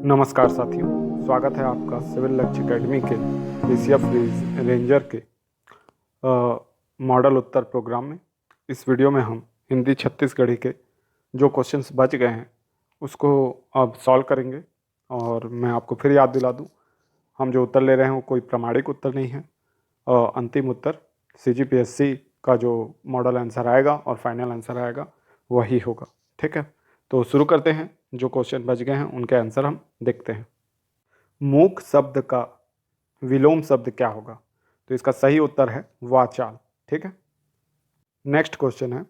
नमस्कार साथियों, स्वागत है आपका सिविल लक्ष्य एकेडमी के एशिया रेंजर के मॉडल उत्तर प्रोग्राम में। इस वीडियो में हम हिंदी छत्तीसगढ़ी के जो क्वेश्चंस बच गए हैं उसको अब सॉल्व करेंगे। और मैं आपको फिर याद दिला दूं, हम जो उत्तर ले रहे हैं वो कोई प्रामाणिक उत्तर नहीं है। अंतिम उत्तर CGPSC का जो मॉडल आंसर आएगा और फाइनल आंसर आएगा वही होगा। ठीक है, तो शुरू करते हैं। जो क्वेश्चन बच गए हैं उनके आंसर हम देखते हैं। मूक शब्द का विलोम शब्द क्या होगा? तो इसका सही उत्तर है वाचाल। ठीक है, नेक्स्ट क्वेश्चन है,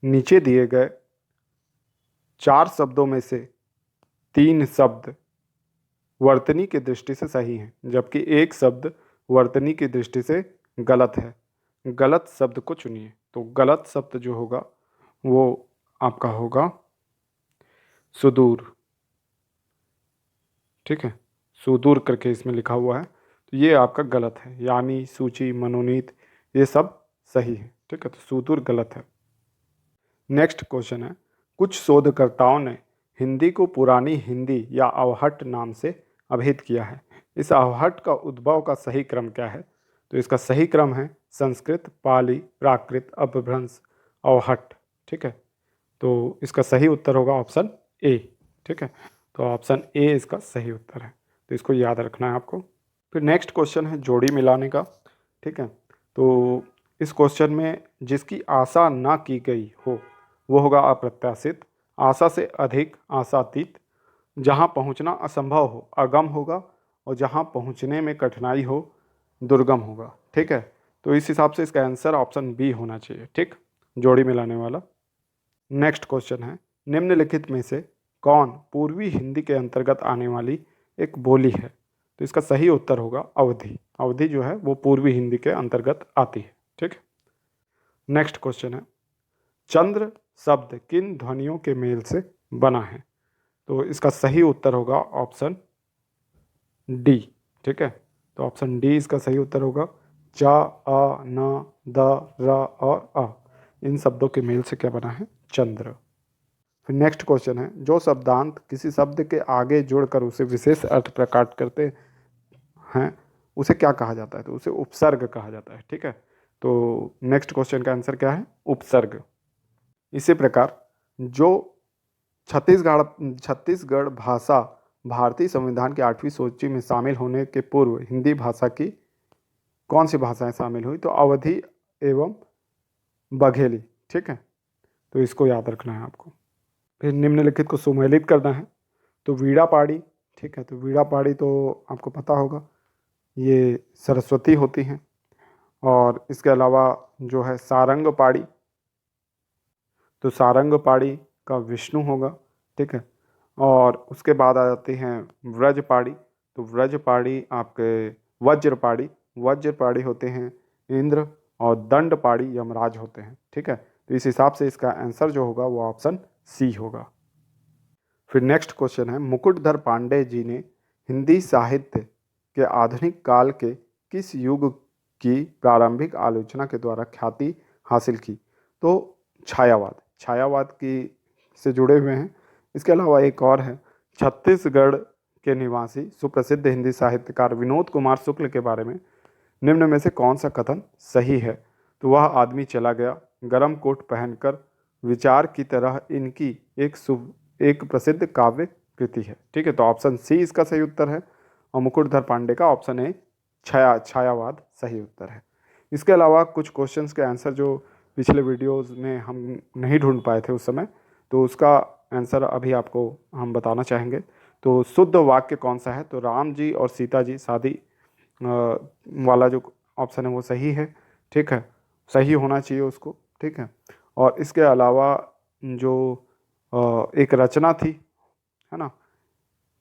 नीचे दिए गए 4 शब्दों में से 3 शब्द वर्तनी की दृष्टि से सही हैं, जबकि एक शब्द वर्तनी की दृष्टि से गलत है। गलत शब्द को चुनिए। तो गलत शब्द जो होगा वो आपका होगा सुदूर। ठीक है, सुदूर करके इसमें लिखा हुआ है, तो ये आपका गलत है। यानी, सूची, मनोनीत, ये सब सही है। ठीक है, तो सुदूर गलत है। नेक्स्ट क्वेश्चन है, कुछ शोधकर्ताओं ने हिंदी को पुरानी हिंदी या अवहट नाम से अभिहित किया है। इस अवहट का उद्भव का सही क्रम क्या है? तो इसका सही क्रम है संस्कृत, पाली, प्राकृत, अपभ्रंश, अवहट। ठीक है, तो इसका सही उत्तर होगा ऑप्शन ए। ठीक है, तो ऑप्शन ए इसका सही उत्तर है, तो इसको याद रखना है आपको। फिर नेक्स्ट क्वेश्चन है जोड़ी मिलाने का। ठीक है, तो इस क्वेश्चन में जिसकी आशा ना की गई हो वो होगा अप्रत्याशित, आशा से अधिक आशातीत, जहाँ पहुँचना असंभव हो अगम होगा, और जहाँ पहुँचने में कठिनाई हो दुर्गम होगा। ठीक है, तो इस हिसाब से इसका आंसर ऑप्शन बी होना चाहिए। ठीक, जोड़ी मिलाने वाला। नेक्स्ट क्वेश्चन है, निम्नलिखित में से कौन पूर्वी हिंदी के अंतर्गत आने वाली एक बोली है? तो इसका सही उत्तर होगा अवधी। अवधी जो है वो पूर्वी हिंदी के अंतर्गत आती है। ठीक है, नेक्स्ट क्वेश्चन है, चंद्र शब्द किन ध्वनियों के मेल से बना है? तो इसका सही उत्तर होगा ऑप्शन डी। ठीक है, तो ऑप्शन डी इसका सही उत्तर होगा। च, अ, न, द, र और अ, इन शब्दों के मेल से क्या बना है? चंद्र। फिर नेक्स्ट क्वेश्चन है, जो शब्दांत किसी शब्द के आगे जोड़कर उसे विशेष अर्थ प्रकट करते हैं उसे क्या कहा जाता है? तो उसे उपसर्ग कहा जाता है। ठीक है, तो नेक्स्ट क्वेश्चन का आंसर क्या है? उपसर्ग। इसी प्रकार जो छत्तीसगढ़ भाषा भारतीय संविधान की 8वीं सूची में शामिल होने के पूर्व हिंदी भाषा की कौन सी भाषाएं शामिल हुई? तो अवधी एवं बघेली। ठीक है, तो इसको याद रखना है आपको। फिर निम्नलिखित को सुमेलित करना है। तो वीणा पाड़ी। ठीक है, तो वीणा पाड़ी तो आपको पता होगा ये सरस्वती होती हैं। और इसके अलावा जो है सारंग पाड़ी, तो सारंग पाड़ी का विष्णु होगा। ठीक है, और उसके बाद आ जाती हैं व्रज पाड़ी। तो व्रज पाड़ी आपके वज्र पाड़ी, वज्र पाड़ी होते हैं इंद्र, और दंड पाड़ी यमराज होते हैं। ठीक है, तो इस हिसाब से इसका आंसर जो होगा वो ऑप्शन सी होगा। फिर नेक्स्ट क्वेश्चन है, मुकुटधर पांडे जी ने हिंदी साहित्य के आधुनिक काल के किस युग की प्रारंभिक आलोचना के द्वारा ख्याति हासिल की? तो छायावाद, छायावाद की से जुड़े हुए हैं। इसके अलावा एक और है, छत्तीसगढ़ के निवासी सुप्रसिद्ध हिंदी साहित्यकार विनोद कुमार शुक्ल के बारे में निम्न में से कौन सा कथन सही है? तो वह आदमी चला गया, गरम कोट पहनकर, विचार की तरह इनकी एक प्रसिद्ध काव्य कृति है। ठीक है, तो ऑप्शन सी इसका सही उत्तर है, और मुकुटधर पांडे का ऑप्शन ए छायावाद सही उत्तर है। इसके अलावा कुछ क्वेश्चंस के आंसर जो पिछले वीडियोस में हम नहीं ढूंढ पाए थे उस समय, तो उसका आंसर अभी आपको हम बताना चाहेंगे। तो शुद्ध वाक्य कौन सा है? तो राम जी और सीता जी शादी वाला जो ऑप्शन है वो सही है। ठीक है, सही होना चाहिए उसको। ठीक है, और इसके अलावा जो एक रचना थी, है ना,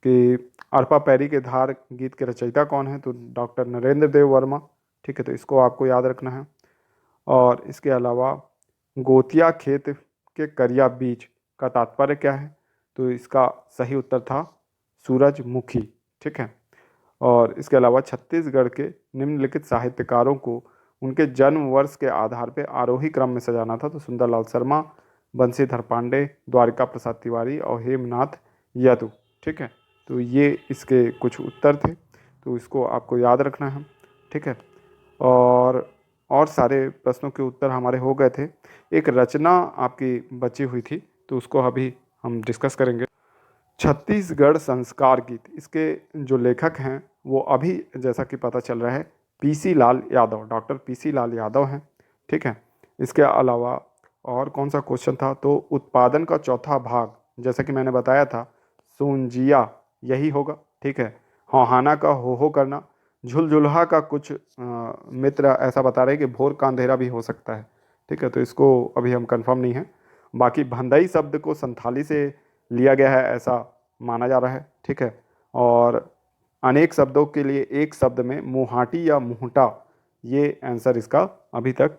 कि अरपा पैरी के धार गीत के रचयिता कौन है? तो डॉक्टर नरेंद्र देव वर्मा। ठीक है, तो इसको आपको याद रखना है। और इसके अलावा गोतिया खेत के करिया बीज का तात्पर्य क्या है? तो इसका सही उत्तर था सूरजमुखी। ठीक है, और इसके अलावा छत्तीसगढ़ के निम्नलिखित साहित्यकारों को उनके जन्म वर्ष के आधार पर आरोही क्रम में सजाना था। तो सुंदरलाल शर्मा, बंशीधर पांडे, द्वारिका प्रसाद तिवारी और हेमनाथ यदु। ठीक है, तो ये इसके कुछ उत्तर थे, तो इसको आपको याद रखना है। ठीक है, और सारे प्रश्नों के उत्तर हमारे हो गए थे। एक रचना आपकी बची हुई थी, तो उसको अभी हम डिस्कस करेंगे। छत्तीसगढ़ संस्कार गीत, इसके जो लेखक हैं वो अभी जैसा कि पता चल रहा है PC Lal Yadav, doctor PC Lal Yadav हैं। ठीक है, इसके अलावा और कौन सा क्वेश्चन था, तो उत्पादन का चौथा भाग जैसा कि मैंने बताया था सूंजिया, यही होगा। ठीक है, हौहाना का हो करना, झुलझुलहा का कुछ मित्र ऐसा बता रहे हैं कि भोर का अंधेरा भी हो सकता है। ठीक है, तो इसको अभी हम कंफर्म नहीं है। बाकी भंदई शब्द को संथाली से लिया गया है ऐसा माना जा रहा है। ठीक है, और अनेक शब्दों के लिए एक शब्द में मुहाटी या मुहटा, ये आंसर इसका अभी तक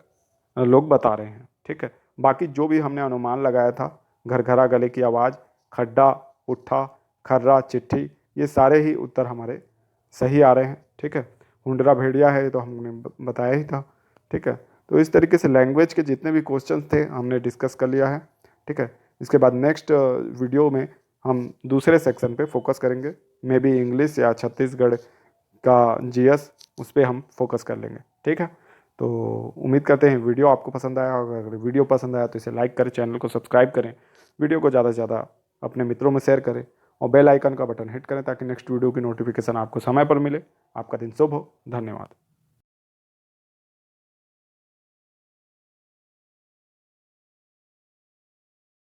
लोग बता रहे हैं। ठीक है, बाकी जो भी हमने अनुमान लगाया था, घरघरा गले की आवाज़, खड्डा, उठा, खर्रा, चिट्ठी, ये सारे ही उत्तर हमारे सही आ रहे हैं। ठीक है, हुंडरा भेड़िया है तो हमने बताया ही था। ठीक है, तो इस तरीके से लैंग्वेज के जितने भी क्वेश्चंस थे हमने डिस्कस कर लिया है। ठीक है, इसके बाद नेक्स्ट वीडियो में हम दूसरे सेक्शन पे फोकस करेंगे, मे बी इंग्लिश या छत्तीसगढ़ का जीएस, उस पर हम फोकस कर लेंगे। ठीक है, तो उम्मीद करते हैं वीडियो आपको पसंद आया होगा। अगर वीडियो पसंद आया तो इसे लाइक करें, चैनल को सब्सक्राइब करें, वीडियो को ज़्यादा से ज़्यादा अपने मित्रों में शेयर करें और बेल आइकन का बटन हिट करें ताकि नेक्स्ट वीडियो की नोटिफिकेशन आपको समय पर मिले। आपका दिन शुभ हो। धन्यवाद।